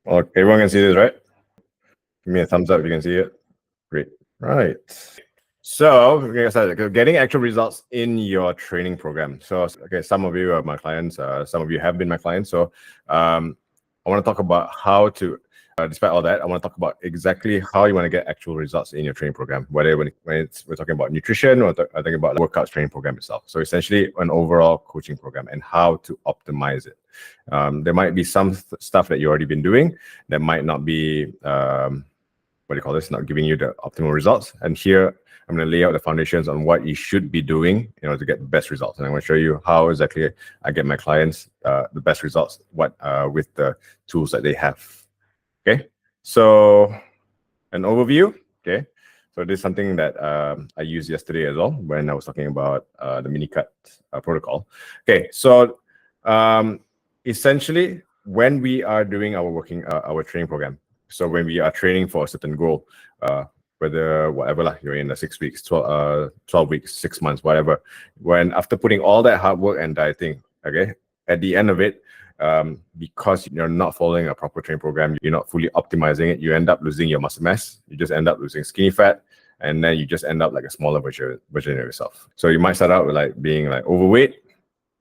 Okay, everyone can see this, right? Give me a thumbs up if you can see it. Great. Right. So, okay, so getting actual results in your training program. So, okay, some of you are my clients. Some of you have been my clients. So, I want to talk about how to, despite all that, I want to talk about exactly how you want to get actual results in your training program. Whether when we're talking about nutrition or I'm talking about the workouts training program itself. So, essentially, an overall coaching program and how to optimize it. There might be some stuff that you've already been doing that might not be what do you call this? Not giving you the optimal results. And here I'm going to lay out the foundations on what you should be doing in order to get the best results. And I'm going to show you how exactly I get my clients the best results with the tools that they have. Okay, so an overview. Okay, so this is something that I used yesterday as well when I was talking about the mini cut protocol. Okay, so essentially when we are doing our training program, so when we are training for a certain goal, whether whatever lah, you're in the 6 weeks, 12 weeks, 6 months, whatever. When after putting all that hard work and dieting, okay, at the end of it, because you're not following a proper training program, you're not fully optimizing it, you end up losing your muscle mass. You just end up losing skinny fat, and then you just end up like a smaller version of yourself. So you might start out with like being like overweight,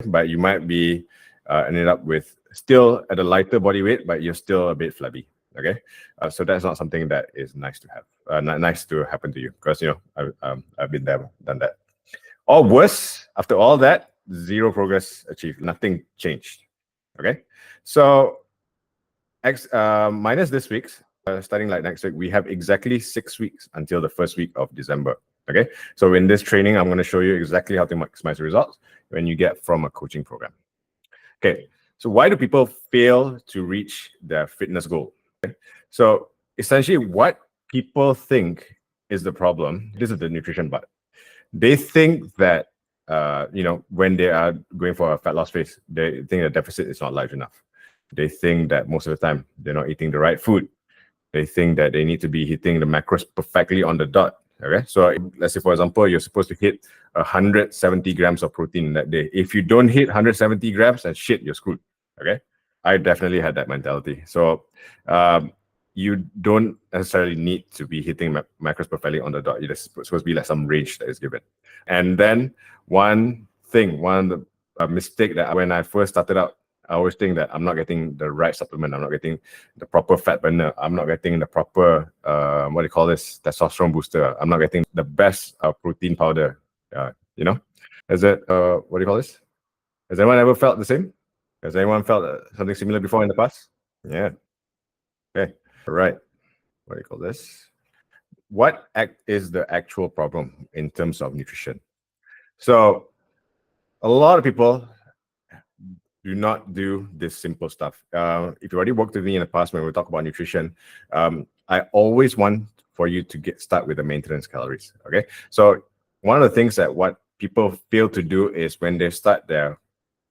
but you might be ended up with still at a lighter body weight, but you're still a bit flabby. Okay, so that's not something that is nice to have, not nice to happen to you, because I've been there, done that. Or worse, after all that, zero progress achieved, nothing changed. Okay, so minus this week's, starting like next week, we have exactly 6 weeks until the first week of December. Okay, so in this training, I'm going to show you exactly how to maximize the results when you get from a coaching program. Okay, so why do people fail to reach their fitness goal? Okay? So essentially what people think is the problem, this is the nutrition part. They think that, when they are going for a fat loss phase, they think the deficit is not large enough. They think that most of the time they're not eating the right food. They think that they need to be hitting the macros perfectly on the dot. Okay, so let's say, for example, you're supposed to hit 170 grams of protein that day. If you don't hit 170 grams, then shit, you're screwed. Okay, I definitely had that mentality. So you don't necessarily need to be hitting macros perfectly on the dot. There's supposed to be like some range that is given. And then one of the mistake that when I first started out, I always think that I'm not getting the right supplement. I'm not getting the proper fat burner. I'm not getting the proper, what do you call this, testosterone booster. I'm not getting the best protein powder. Is it, what do you call this? Has anyone ever felt the same? Has anyone felt something similar before in the past? Yeah. Okay. All right. What do you call this? What is the actual problem in terms of nutrition? So a lot of people do not do this simple stuff. If you already worked with me in the past when we talk about nutrition, I always want for you to start with the maintenance calories. Okay, so one of the things that what people fail to do is when they start their,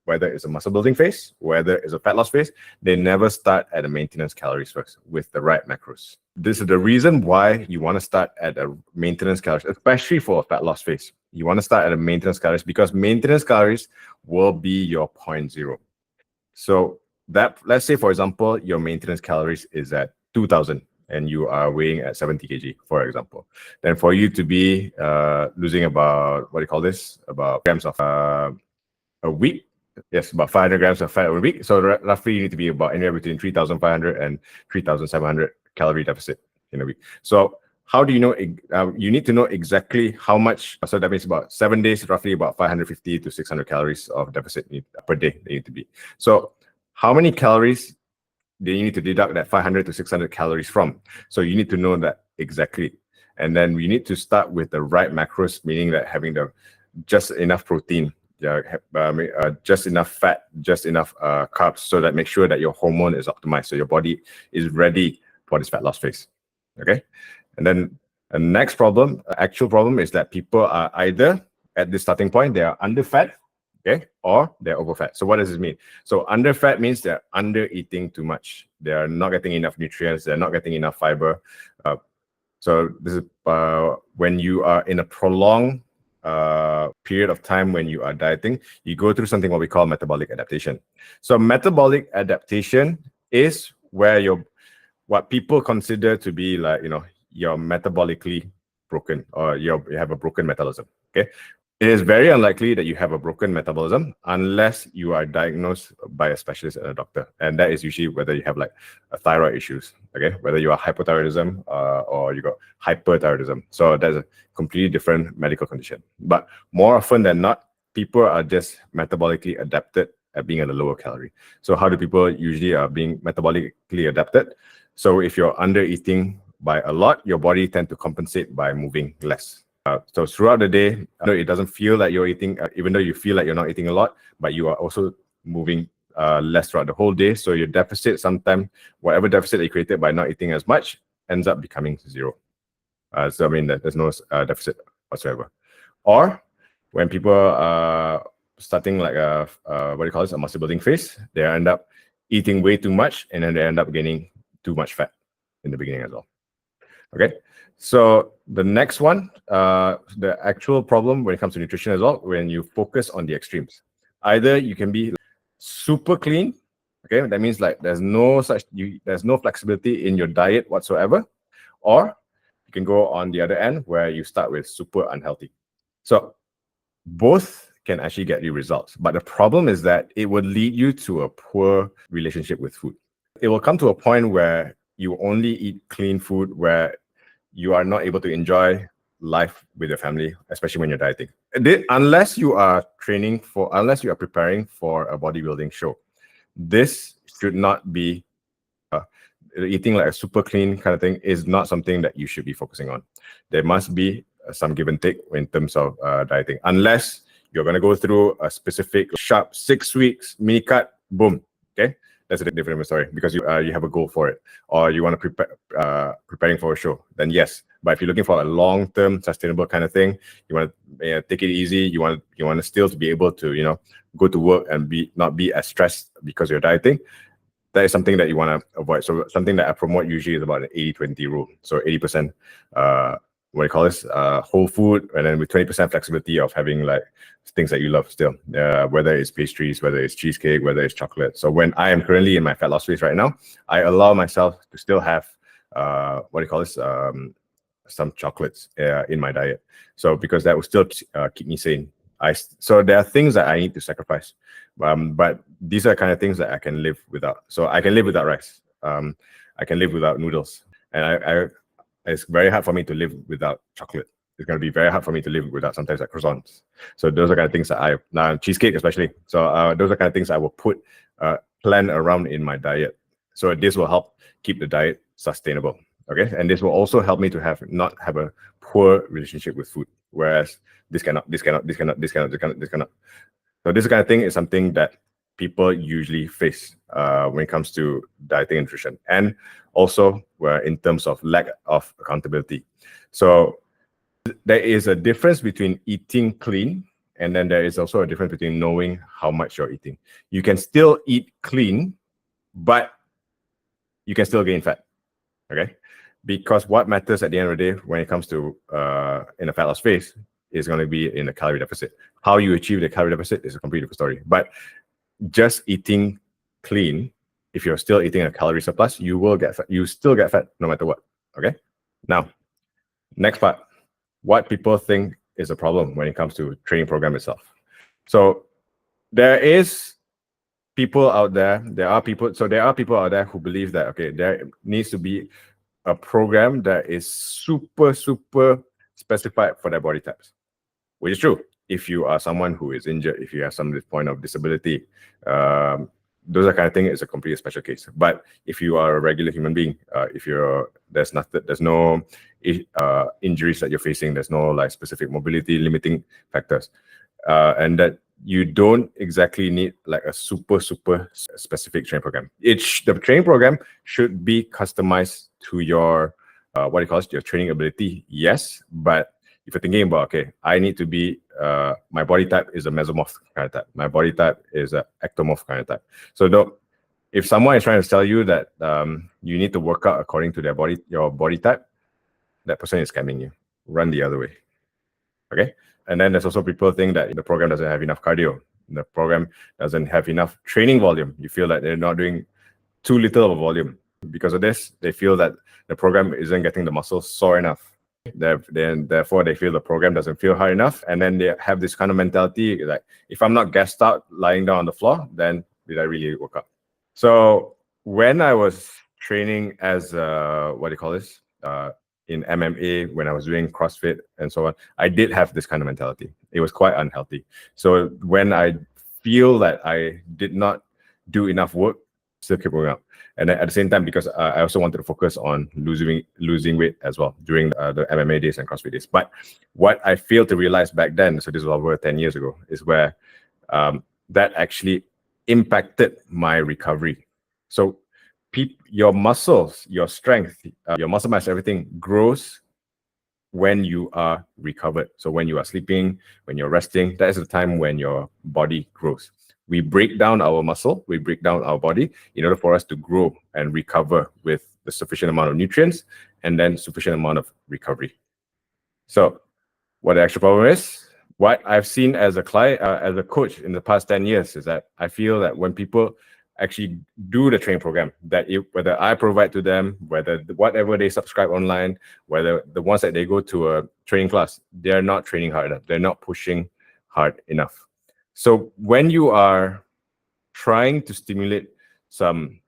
whether it's a muscle building phase, whether it's a fat loss phase, they never start at the maintenance calories first with the right macros. This is the reason why you want to start at a maintenance calories, especially for a fat loss phase. You want to start at a maintenance calories because maintenance calories will be your 0.0. So that, let's say, for example, your maintenance calories is at 2000 and you are weighing at 70 kg, for example. Then for you to be losing about, what do you call this? About grams of a week. Yes, about 500 grams of fat a week. So roughly you need to be about anywhere between 3,500 and 3,700 calorie deficit in a week. So how do you know? You need to know exactly how much. So that means about 7 days, roughly about 550 to 600 calories of deficit per day they need to be. So how many calories do you need to deduct that 500 to 600 calories from? So you need to know that exactly. And then we need to start with the right macros, meaning that having the just enough protein, just enough fat, just enough carbs, so that make sure that your hormone is optimized, so your body is ready for this fat loss phase. Okay, and then the next problem, actual problem, is that people are either at this starting point they are under fat, okay, or they're over fat. So what does this mean? So under fat means they're under eating too much. They are not getting enough nutrients. They're not getting enough fiber. So this is when you are in a prolonged period of time when you are dieting, you go through something what we call metabolic adaptation. So metabolic adaptation is where what people consider to be like, you're metabolically broken, or you have a broken metabolism. Okay. It is very unlikely that you have a broken metabolism unless you are diagnosed by a specialist and a doctor. And that is usually whether you have like a thyroid issues, okay? Whether you are hypothyroidism or you got hyperthyroidism. So that's a completely different medical condition. But more often than not, people are just metabolically adapted at being at a lower calorie. So how do people usually are being metabolically adapted? So if you're under eating by a lot, your body tend to compensate by moving less. So throughout the day, it doesn't feel like you're eating, even though you feel like you're not eating a lot, but you are also moving less throughout the whole day. So your deficit, sometimes whatever deficit that you created by not eating as much ends up becoming zero. So I mean, there's no deficit whatsoever. Or when people are starting like a what do you call this, a muscle building phase, they end up eating way too much, and then they end up gaining too much fat in the beginning as well. Okay, so the next one, the actual problem when it comes to nutrition as well, when you focus on the extremes, either you can be super clean, okay, that means like there's no flexibility in your diet whatsoever, or you can go on the other end where you start with super unhealthy. So both can actually get you results, but the problem is that it would lead you to a poor relationship with food. It will come to a point where you only eat clean food, where you are not able to enjoy life with your family, especially when you're dieting. Unless you are preparing for a bodybuilding show, this should not be eating like a super clean kind of thing is not something that you should be focusing on. There must be some give and take in terms of dieting, unless you're going to go through a specific sharp 6 weeks mini cut, boom, okay, that's a different story, because you have a goal for it, or you want to prepare preparing for a show, then yes. But if you're looking for a long-term sustainable kind of thing, you want to take it easy, you want to still to be able to go to work and not be as stressed because you're dieting, that is something that you want to avoid. So something that I promote usually is about an 80-20 rule. So 80% what do you call this, whole food, and then with 20% flexibility of having like things that you love still, whether it's pastries, whether it's cheesecake, whether it's chocolate. So when I am currently in my fat loss phase right now, I allow myself to still have what do you call this, some chocolates in my diet. So because that will still keep me sane. So there are things that I need to sacrifice, but these are kind of things that I can live without. So I can live without rice. I can live without noodles, and it's very hard for me to live without chocolate. It's going to be very hard for me to live without sometimes like croissants. So those are kind of things that now cheesecake especially. So those are kind of things I will put plan around in my diet. So this will help keep the diet sustainable. Okay, and this will also help me to not have a poor relationship with food. Whereas this cannot. So this kind of thing is something that people usually face when it comes to dieting and nutrition, and also where in terms of lack of accountability. So there is a difference between eating clean, and then there is also a difference between knowing how much you're eating. You can still eat clean, but you can still gain fat. Okay, because what matters at the end of the day when it comes to in a fat loss phase is going to be in a calorie deficit. How you achieve the calorie deficit is a completely different story. But just eating clean, if you're still eating a calorie surplus, you will get fat. You still get fat no matter what. Okay. Now, next part, what people think is a problem when it comes to training program itself. So there is people out there. There are people out there who believe that okay, there needs to be a program that is super specified for their body types, which is true. If you are someone who is injured, if you have some point of disability, those are kind of things, it's a completely special case. But if you are a regular human being, there's no injuries that you're facing, there's no like specific mobility limiting factors, and that you don't exactly need like a super specific training program. The training program should be customized to your what do you call it, your training ability, yes. But if you're thinking about, okay, I need to be, my body type is a mesomorph kind of type, my body type is an ectomorph kind of type. So if someone is trying to tell you that you need to work out according to your body type, that person is scamming you. Run the other way. Okay. And then there's also people think that the program doesn't have enough cardio, the program doesn't have enough training volume. You feel like they're not doing too little of a volume. Because of this, they feel that the program isn't getting the muscles sore enough. Then therefore they feel the program doesn't feel hard enough, and then they have this kind of mentality like, if I'm not gassed out lying down on the floor, then did I really work out? So when I was training as what do you call this? In MMA, when I was doing CrossFit and so on, I did have this kind of mentality. It was quite unhealthy. So when I feel that I did not do enough work, still keep going up. And then at the same time, because I also wanted to focus on losing weight as well during the MMA days and CrossFit days. But what I failed to realize back then, so this was over 10 years ago, is where that actually impacted my recovery. So your muscles, your strength, your muscle mass, everything grows when you are recovered. So when you are sleeping, when you're resting, that is the time when your body grows. We break down our muscle, we break down our body in order for us to grow and recover with the sufficient amount of nutrients and then sufficient amount of recovery. So what the actual problem is, what I've seen as a client, as a coach in the past 10 years is that I feel that when people actually do the training program, that whether I provide to them, whether whatever they subscribe online, whether the ones that they go to a training class, they're not training hard enough. They're not pushing hard enough. So when you are trying to stimulate some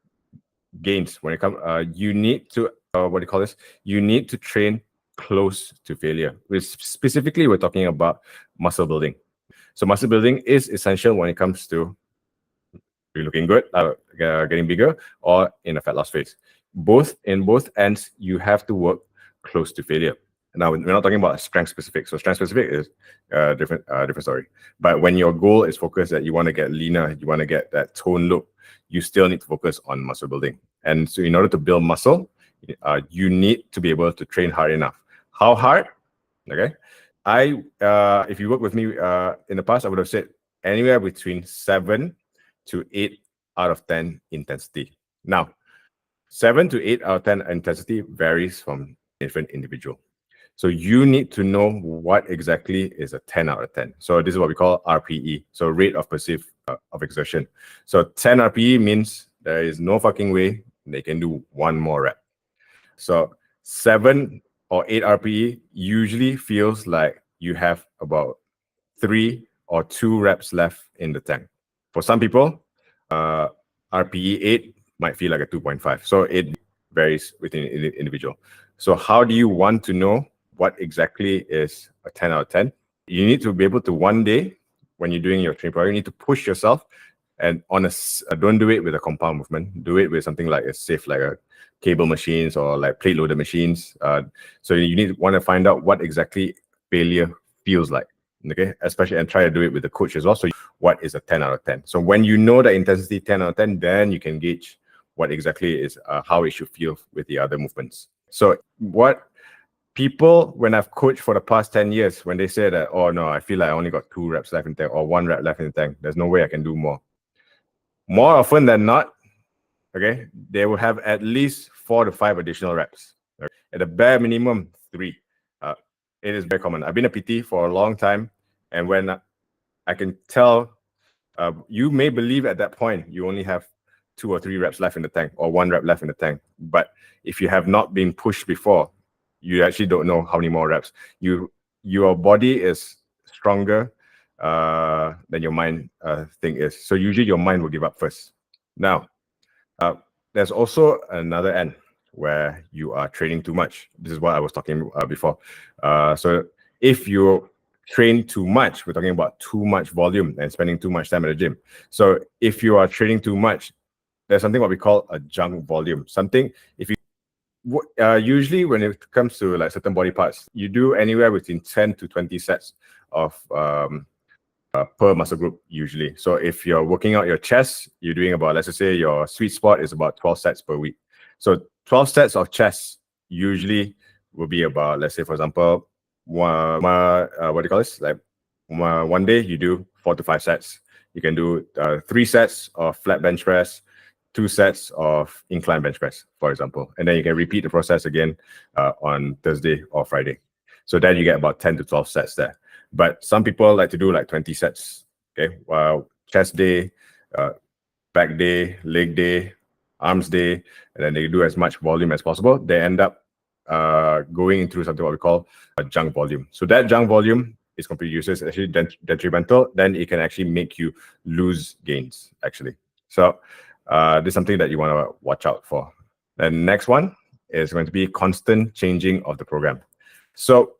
gains, when it comes, you need to what do you call this? You need to train close to failure. Specifically, we're talking about muscle building. So muscle building is essential when it comes to looking good, getting bigger, or in a fat loss phase. In both ends, you have to work close to failure. Now, we're not talking about strength specific. So strength specific is different story. But when your goal is focused that you want to get leaner, you want to get that tone look, you still need to focus on muscle building. And so in order to build muscle, you need to be able to train hard enough. How hard? Okay. If you work with me in the past, I would have said anywhere between 7 to 8 out of 10 intensity. Now, 7 to 8 out of 10 intensity varies from different individual. So you need to know what exactly is a 10 out of 10. So this is what we call RPE, so rate of perceived of exertion. So 10 RPE means there is no fucking way they can do one more rep. So 7 or 8 RPE usually feels like you have about 3 or 2 reps left in the tank. For some people, RPE 8 might feel like a 2.5. So it varies within the individual. So how do you want to know what exactly is a 10 out of 10? You need to be able to one day, when you're doing your training program, you need to push yourself, and don't do it with a compound movement. Do it with something like a safe, like a cable machines or like plate loaded machines. So you want to find out what exactly failure feels like. Okay, especially, and try to do it with the coach as well. So what is a 10 out of 10? So when you know the intensity 10 out of 10, then you can gauge what exactly is how it should feel with the other movements. So what people, when I've coached for the past 10 years, when they say that, oh no, I feel like I only got 2 reps left in the tank or 1 rep left in the tank, there's no way I can do more. More often than not, okay, they will have at least 4 to 5 additional reps. Okay? At the bare minimum, 3. It is very common. I've been a PT for a long time, and when I can tell, you may believe at that point you only have 2 or 3 reps left in the tank or 1 rep left in the tank. But if you have not been pushed before, you actually don't know how many more reps. Your body is stronger than your mind thing is. So usually your mind will give up first. Now, there's also another end where you are training too much. This is what I was talking before. So if you train too much, we're talking about too much volume and spending too much time at the gym. So if you are training too much, there's something what we call a junk volume. Something, if you usually when it comes to like certain body parts, you do anywhere between 10 to 20 sets of per muscle group usually. So if you're working out your chest, you're doing about, let's just say your sweet spot is about 12 sets per week. So 12 sets of chest usually will be about, let's say for example, what do you call this? Like one day you do 4 to 5 sets. You can do 3 sets of flat bench press, 2 sets of incline bench press, for example. And then you can repeat the process again on Thursday or Friday. So then you get about 10 to 12 sets there. But some people like to do like 20 sets. Okay, chest day, back day, leg day, arms day, and then they do as much volume as possible, they end up going into something what we call a junk volume. So that junk volume is completely useless, actually detrimental. Then it can actually make you lose gains, actually. So this is something that you want to watch out for. The next one is going to be constant changing of the program. So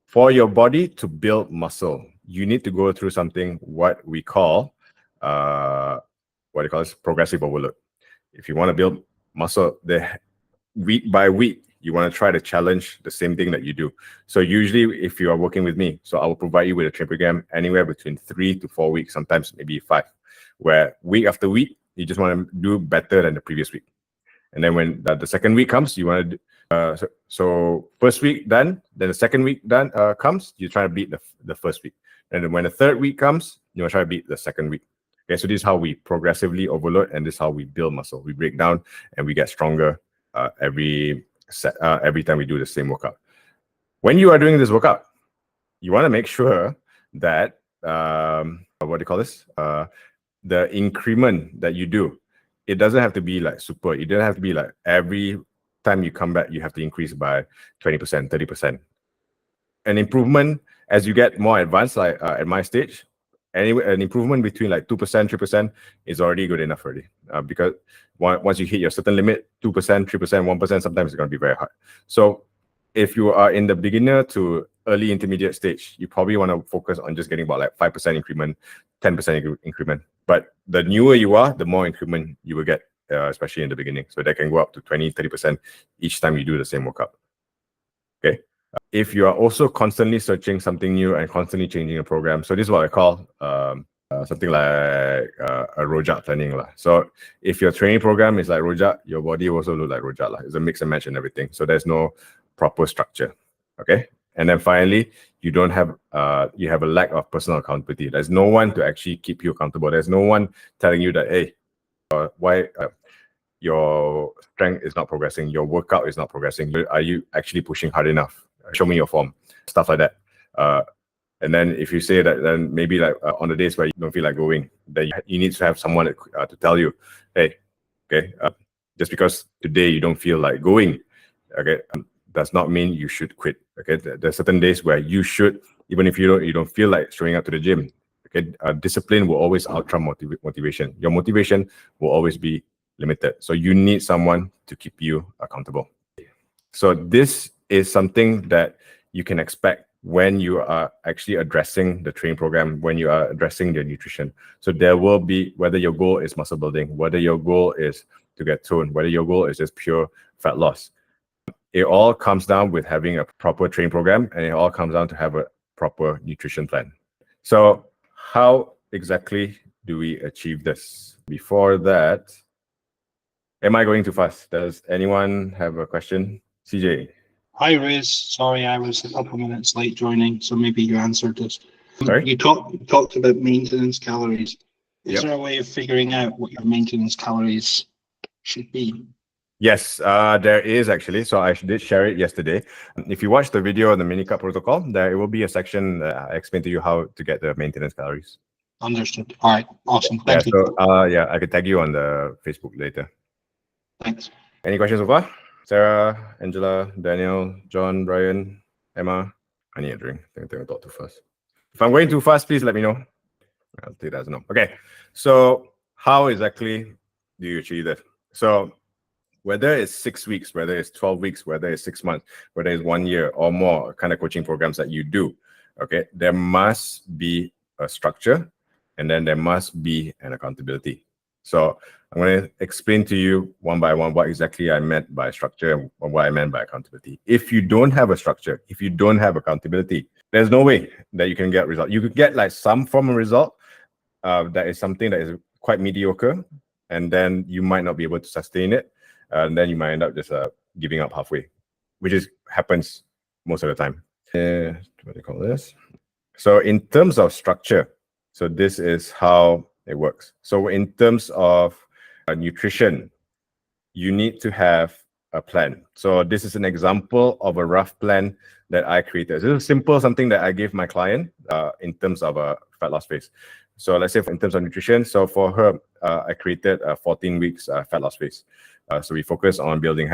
for your body to build muscle, you need to go through something what we call progressive overload. If you want to build muscle, week by week, you want to try to challenge the same thing that you do. So usually if you are working with me, so I will provide you with a training program anywhere between 3 to 4 weeks, sometimes maybe 5, where week after week, you just want to do better than the previous week. And then when the second week comes, you want to so first week done, then the second week done comes, you try to beat the first week. And then when the third week comes, you want to try to beat the second week. Okay, so this is how we progressively overload, and this is how we build muscle. We break down and we get stronger every time we do the same workout. When you are doing this workout, you want to make sure that the increment that you do, it doesn't have to be like super. It doesn't have to be like every time you come back, you have to increase by 20%, 30%. An improvement as you get more advanced, like at my stage, anyway, an improvement between like 2%, 3% is already good enough already. Because once you hit your certain limit, 2%, 3%, 1%, sometimes it's going to be very hard. So if you are in the beginner to early intermediate stage, you probably want to focus on just getting about like 5% increment, 10% increment. But the newer you are, the more increment you will get, especially in the beginning. So that can go up to 20, 30% each time you do the same workout. Okay. If you are also constantly searching something new and constantly changing a program, so this is what I call something like a rojak planning. So if your training program is like rojak, your body also look like rojak. It's a mix and match and everything. So there's no proper structure. Okay. And then finally, you have a lack of personal accountability. There's no one to actually keep you accountable. There's no one telling you that, hey, why your strength is not progressing, your workout is not progressing. Are you actually pushing hard enough? Show me your form, stuff like that. And then if you say that, then maybe like on the days where you don't feel like going, then you need to have someone to tell you, hey, okay, just because today you don't feel like going, okay, does not mean you should quit. Okay, there's certain days where you should, even if you don't feel like showing up to the gym. Okay, discipline will always outtrump motivation. Your motivation will always be limited. So you need someone to keep you accountable. So this is something that you can expect when you are actually addressing the training program, when you are addressing your nutrition. So there will be, whether your goal is muscle building, whether your goal is to get toned, whether your goal is just pure fat loss, it all comes down with having a proper training program, and it all comes down to have a proper nutrition plan. So how exactly do we achieve this? Before that, am I going too fast? Does anyone have a question? CJ. Hi, Riz. Sorry, I was a couple of minutes late joining, so maybe you answered this. Sorry? You talked about maintenance calories. Is Yep. there a way of figuring out what your maintenance calories should be? Yes, there is actually. So I did share it yesterday. If you watch the video on the mini cut protocol, there will be a section that I explain to you how to get the maintenance calories. Understood. All right. Awesome. Thank you. So I could tag you on the Facebook later. Thanks. Any questions so far? Sarah, Angela, Daniel, John, Brian, Emma. I need a drink. I think I talk too fast. If I'm going too fast, please let me know. I'll take that as a no. Okay. So how exactly do you achieve that? So whether it's 6 weeks, whether it's 12 weeks, whether it's 6 months, whether it's 1 year or more kind of coaching programs that you do, okay, there must be a structure, and then there must be an accountability. So I'm going to explain to you one by one what exactly I meant by structure and what I meant by accountability. If you don't have a structure, if you don't have accountability, there's no way that you can get result. You could get like some form of result that is something that is quite mediocre, and then you might not be able to sustain it. And then you might end up just giving up halfway, which happens most of the time. What do you call this? So in terms of structure, so this is how it works. So in terms of nutrition, you need to have a plan. So this is an example of a rough plan that I created. This is simple, something that I gave my client in terms of a fat loss phase. So let's say in terms of nutrition, so for her, I created a 14 weeks fat loss phase. So we focus on building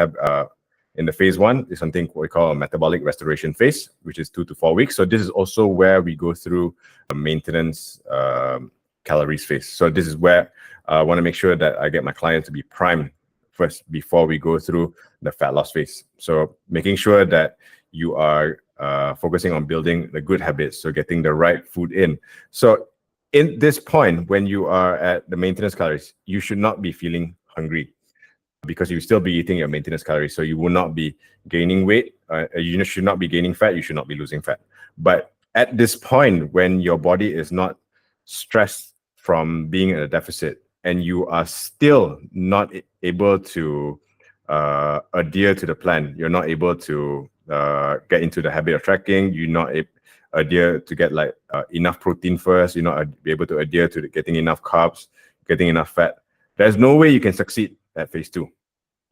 in the phase 1 is something we call a metabolic restoration phase, which is 2 to 4 weeks. So this is also where we go through a maintenance calories phase. So this is where I want to make sure that I get my client to be primed first before we go through the fat loss phase. So making sure that you are focusing on building the good habits, so getting the right food in. So in this point, when you are at the maintenance calories, you should not be feeling hungry, because you still be eating your maintenance calories. So you will not be gaining weight. You should not be gaining fat. You should not be losing fat. But at this point, when your body is not stressed from being in a deficit, and you are still not able to adhere to the plan, you're not able to get into the habit of tracking, you're not adhere to get like enough protein first, you're not be able to adhere to getting enough carbs, getting enough fat, there's no way you can succeed at phase 2.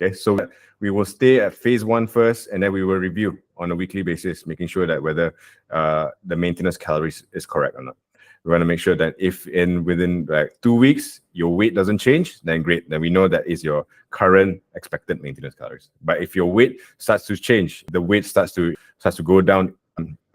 Okay, so we will stay at phase 1 first, and then we will review on a weekly basis, making sure that whether the maintenance calories is correct or not. We want to make sure that if within like 2 weeks your weight doesn't change, then great. Then we know that is your current expected maintenance calories. But if your weight starts to change, the weight starts to go down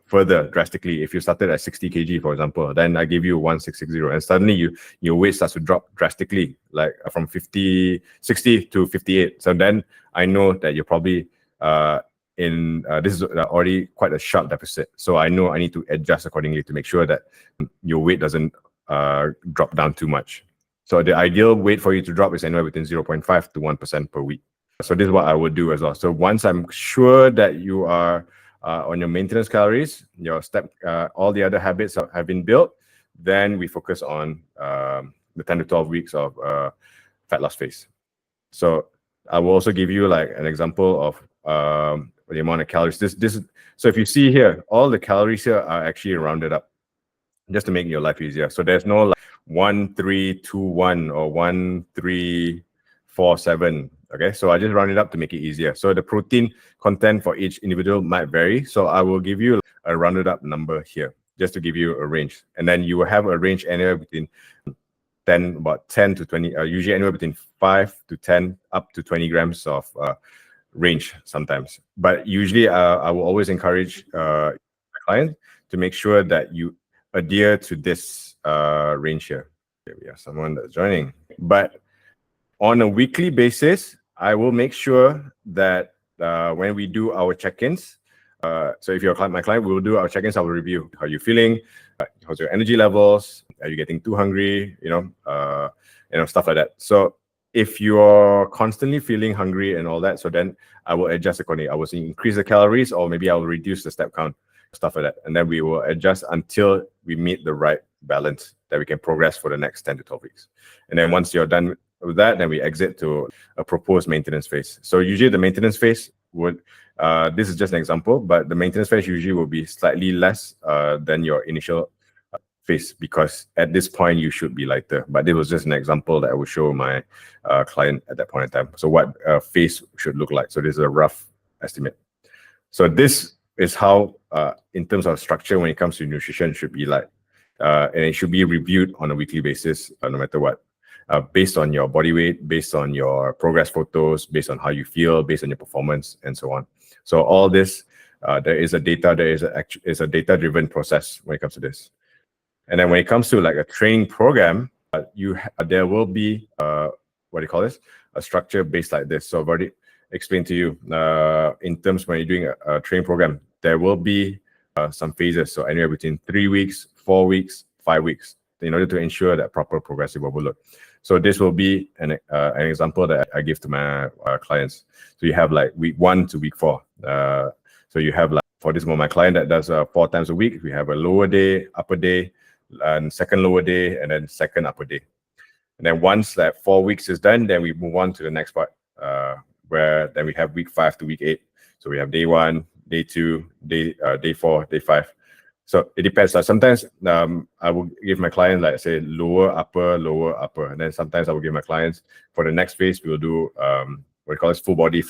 further drastically. If you started at 60 kg, for example, then I give you 1660, and suddenly your weight starts to drop drastically, like from 60 to 58. So then I know that you're probably this is already quite a sharp deficit. So I know I need to adjust accordingly to make sure that your weight doesn't drop down too much. So the ideal weight for you to drop is anywhere between 0.5 to 1% per week. So this is what I would do as well. So once I'm sure that you are on your maintenance calories, all the other habits have been built, then we focus on the 10 to 12 weeks of fat loss phase. So I will also give you like an example of the amount of calories. So if you see here, all the calories here are actually rounded up, just to make your life easier. So there's no like 1321 or 1347. Okay, so I just round it up to make it easier. So the protein content for each individual might vary. So I will give you a rounded up number here, just to give you a range. And then you will have a range anywhere between about 10 to 20, usually anywhere between 5 to 10 up to 20 grams of range sometimes. But usually I will always encourage my client to make sure that you adhere to this range here. Okay, we have someone that's joining. But on a weekly basis, I will make sure that when we do our check-ins, so if you're my client, we will do our check-ins. I will review how you're feeling, how's your energy levels, are you getting too hungry, stuff like that. So if you're constantly feeling hungry and all that, so then I will adjust accordingly. I will increase the calories, or maybe I will reduce the step count, stuff like that. And then we will adjust until we meet the right balance that we can progress for the next 10 to 12 weeks. And then once you're done with that, then we exit to a proposed maintenance phase. So usually the maintenance phase would, this is just an example, but the maintenance phase usually will be slightly less than your initial phase, because at this point you should be lighter. But this was just an example that I would show my client at that point in time. So what a phase should look like. So this is a rough estimate. So this is how, in terms of structure, when it comes to nutrition, should be like, and it should be reviewed on a weekly basis, no matter what. Based on your body weight, based on your progress photos, based on how you feel, based on your performance, and so on. So all this, there is a data-driven process when it comes to this. And then when it comes to like a training program, there will be what do you call this? A structure based like this. So I've already explained to you in terms when you're doing a training program, there will be some phases. So anywhere between 3 weeks, 4 weeks, 5 weeks, in order to ensure that proper progressive overload. So this will be an example that I give to my clients. So you have like week 1 to week 4. So you have like, for this one, my client that does 4 times a week, we have a lower day, upper day, and second lower day, and then second upper day. And then once that 4 weeks is done, then we move on to the next part, where then we have week 5 to week 8. So we have day 1, day 2, day 4, day 5. So it depends. Sometimes I will give my client, like say, lower, upper, and then sometimes I will give my clients for the next phase. We will do what we call it full body.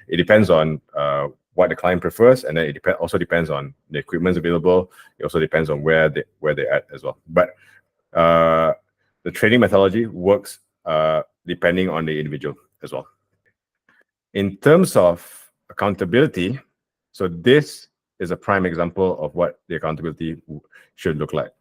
It depends on what the client prefers, and then it also depends on the equipment available. It also depends on where they're at as well. But the training methodology works depending on the individual as well. In terms of accountability, so this is a prime example of what the accountability should look like.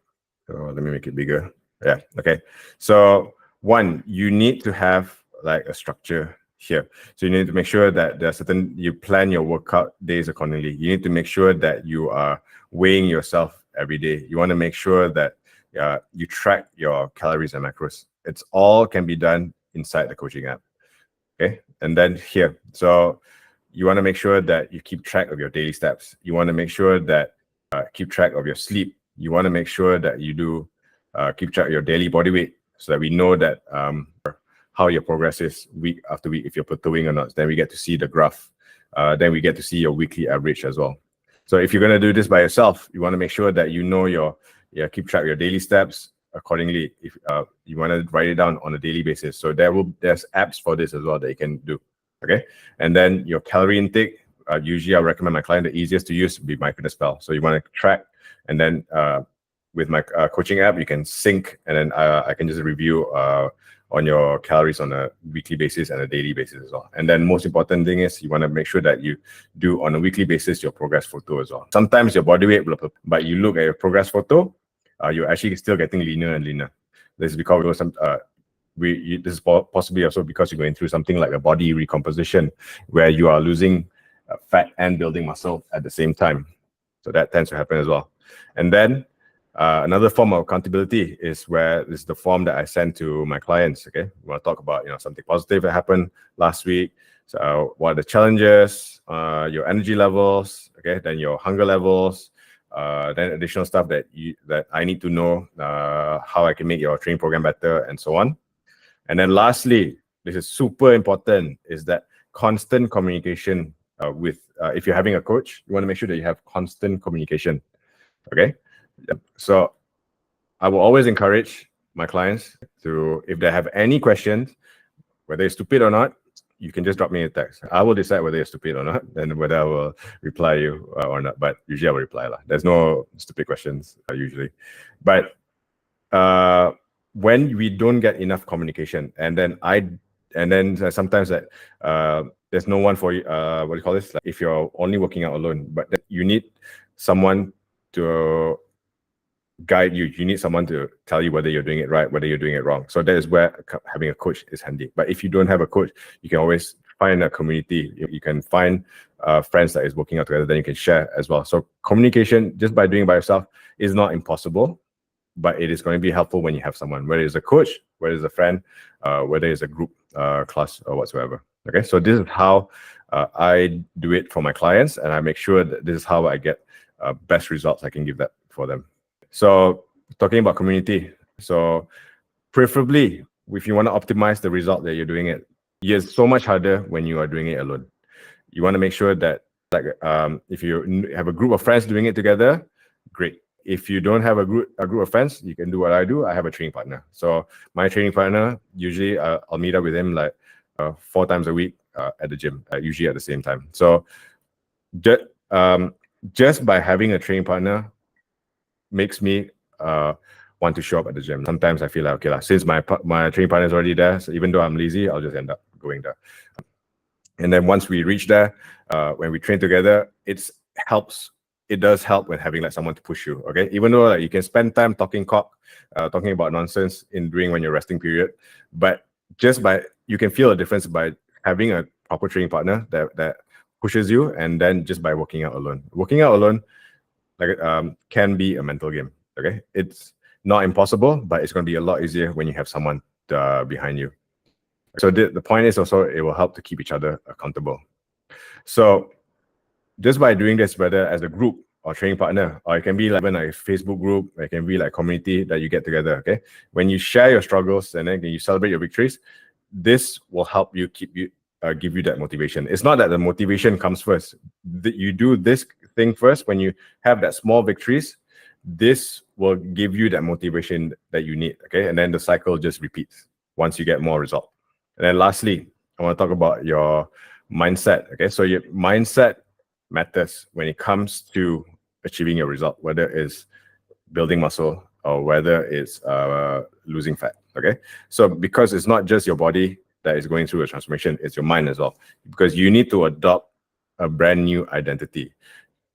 So let me make it bigger. Yeah, okay. So one, you need to have like a structure here. So you need to make sure that there are certain, you plan your workout days accordingly. You need to make sure that you are weighing yourself every day. You want to make sure that you track your calories and macros. It's all can be done inside the coaching app. Okay, and then here, so you want to make sure that you keep track of your daily steps. You want to make sure that keep track of your sleep. You want to make sure that you do keep track of your daily body weight, so that we know that how your progress is week after week, if you're plateauing or not. Then we get to see the graph. Then we get to see your weekly average as well. So if you're going to do this by yourself, you want to make sure that you know keep track of your daily steps accordingly. If you want to write it down on a daily basis, so there's apps for this as well that you can do. Okay, and then your calorie intake. Usually, I recommend my client the easiest to use would be MyFitnessPal. So you want to track, and then with my coaching app, you can sync, and then I can just review on your calories on a weekly basis and a daily basis as well. And then most important thing is you want to make sure that you do on a weekly basis your progress photo as well. Sometimes your body weight will, but you look at your progress photo, you're actually still getting leaner and leaner. This is because this is possibly also because you're going through something like a body recomposition, where you are losing fat and building muscle at the same time. So that tends to happen as well. And then another form of accountability is where this is the form that I send to my clients. Okay, we want to talk about something positive that happened last week. So what are the challenges, your energy levels, okay, then your hunger levels, then additional stuff that I need to know, how I can make your training program better, and so on. And then lastly, this is super important, is that constant communication with, if you're having a coach, you want to make sure that you have constant communication. Okay, so I will always encourage my clients to, if they have any questions, whether it's stupid or not, you can just drop me a text. I will decide whether it's stupid or not, and whether I will reply you or not. But usually I will reply. There's no stupid questions usually. But when we don't get enough communication, and then sometimes that there's no one for you, what do you call this? Like if you're only working out alone, but you need someone to guide you. You need someone to tell you whether you're doing it right, whether you're doing it wrong. So that is where having a coach is handy. But if you don't have a coach, you can always find a community. You can find friends that is working out together, then you can share as well. So communication, just by doing it by yourself, is not impossible, but it is going to be helpful when you have someone, whether it's a coach, whether it's a friend, whether it's a group class or whatsoever. Okay, so this is how I do it for my clients, and I make sure that this is how I get best results I can give that for them. So talking about community, so preferably if you want to optimize the result that you're doing it, it's so much harder when you are doing it alone. You want to make sure that if you have a group of friends doing it together, great. If you don't have a group of friends, you can do what I do. I have a training partner. So my training partner, usually I'll meet up with him like 4 times a week at the gym, usually at the same time. So just by having a training partner makes me want to show up at the gym. Sometimes I feel like, okay, since my training partner is already there, so even though I'm lazy, I'll just end up going there. And then once we reach there, when we train together, it does help when having like someone to push you. Okay, even though like you can spend time talking about nonsense during when you're resting period, but you can feel a difference by having a proper training partner that pushes you, and then just by working out alone. Working out alone can be a mental game. Okay, it's not impossible, but it's going to be a lot easier when you have someone behind you. So the point is also it will help to keep each other accountable. So just by doing this, whether as a group or training partner, or it can be like even a Facebook group, it can be like community that you get together. Okay, when you share your struggles and then you celebrate your victories, this will help you give you that motivation. It's not that the motivation comes first. You do this thing first. When you have that small victories, this will give you that motivation that you need. Okay, and then the cycle just repeats once you get more result. And then lastly, I want to talk about your mindset. Okay, so your mindset matters when it comes to achieving your result, whether it's building muscle or whether it's losing fat. Okay, so because it's not just your body that is going through a transformation, it's your mind as well, because you need to adopt a brand new identity.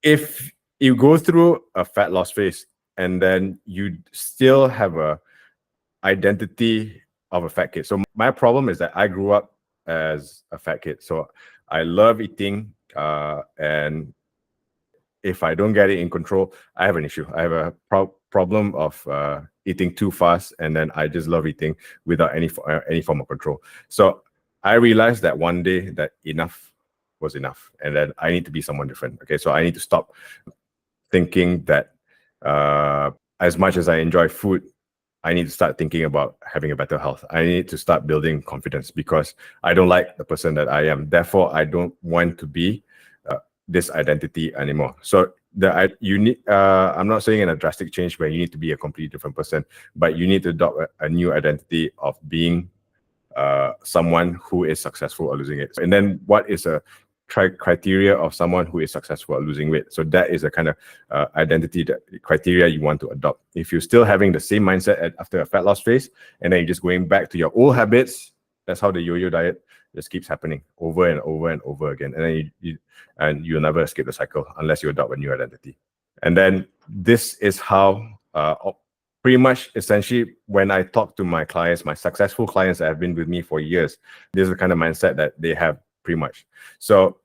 If you go through a fat loss phase and then you still have a identity of a fat kid. So my problem is that I grew up as a fat kid. So I love eating, and if I don't get it in control, I have an issue. I have a problem of eating too fast, and then I just love eating without any form of control. So I realized that one day that enough was enough, and then I need to be someone different. Okay, so I need to stop thinking that as much as I enjoy food, I need to start thinking about having a better health. I need to start building confidence because I don't like the person that I am. Therefore, I don't want to be this identity anymore. So you need. I'm not saying in a drastic change where you need to be a completely different person, but you need to adopt a new identity of being someone who is successful at losing it. And then what is a criteria of someone who is successful at losing weight? So that is a kind of identity criteria you want to adopt. If you're still having the same mindset after a fat loss phase, and then you're just going back to your old habits, that's how the yo-yo diet just keeps happening over and over and over again. And then you'll never escape the cycle unless you adopt a new identity. And then this is how pretty much essentially when I talk to my clients, my successful clients that have been with me for years, this is the kind of mindset that they have pretty much. So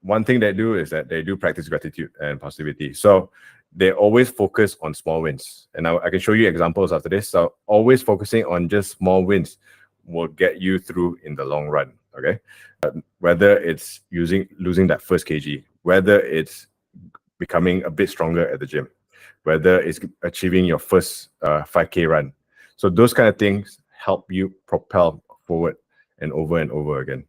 one thing they do is that they do practice gratitude and positivity. So they always focus on small wins. And I can show you examples after this. So always focusing on just small wins will get you through in the long run. Okay. Whether it's losing that first kg, whether it's becoming a bit stronger at the gym, whether it's achieving your first 5K run. So those kind of things help you propel forward and over again.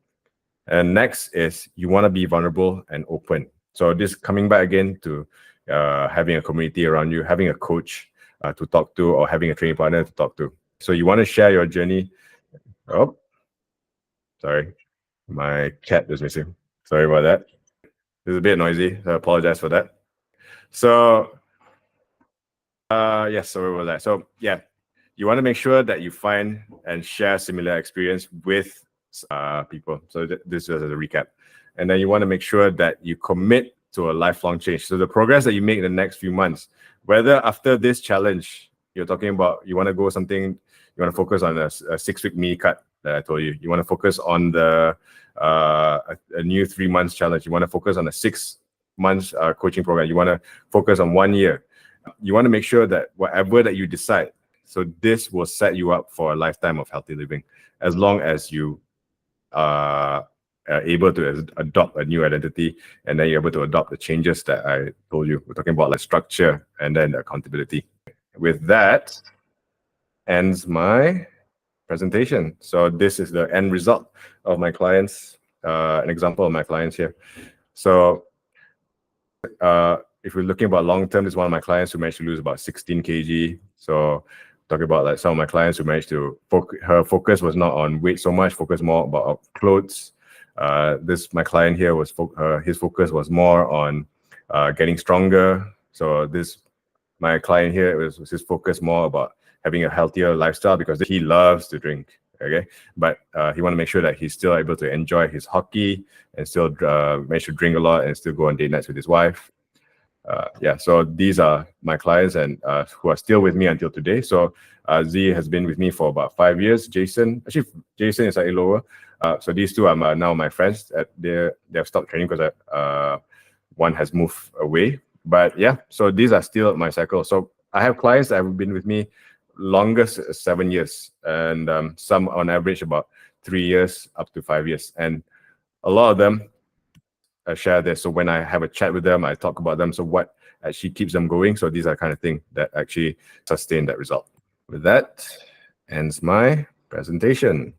And next is you want to be vulnerable and open. So this coming back again to having a community around you, having a coach to talk to, or having a training partner to talk to. So you want to share your journey. Oh, sorry, my cat is missing. Sorry about that. It's a bit noisy, so I apologize for that. So yes, sorry about that. So yeah, you want to make sure that you find and share similar experience with people. So this is as a recap. And then you want to make sure that you commit to a lifelong change. So the progress that you make in the next few months, whether after this challenge, you're talking about, you want to go something, you want to focus on a 6-week mini cut that I told you. You want to focus on the a new 3 months challenge. You want to focus on a 6 months coaching program. You want to focus on 1 year. You want to make sure that whatever that you decide, so this will set you up for a lifetime of healthy living, as long as you are able to adopt a new identity, and then you're able to adopt the changes that I told you. We're talking about like structure and then accountability. With that ends my presentation. So this is the end result of my clients, an example of my clients here. So if we're looking about long term, this is one of my clients who managed to lose about 16 kg. So talking about like some of my clients who managed to her focus was not on weight so much, focus more about clothes. My client here was his focus was more on getting stronger. So my client here was his focus more about having a healthier lifestyle because he loves to drink. Okay, but he want to make sure that he's still able to enjoy his hockey and still manage to drink a lot and still go on date nights with his wife. Yeah, so these are my clients and who are still with me until today. So Z has been with me for about 5 years. Jason is slightly lower. So these two are now my friends. They have stopped training because one has moved away. But yeah, so these are still my cycle. So I have clients that have been with me longest 7 years, and some on average about 3 years up to 5 years. And a lot of them share this. So when I have a chat with them, I talk about them. So what actually keeps them going. So these are kind of things that actually sustain that result. With that ends my presentation.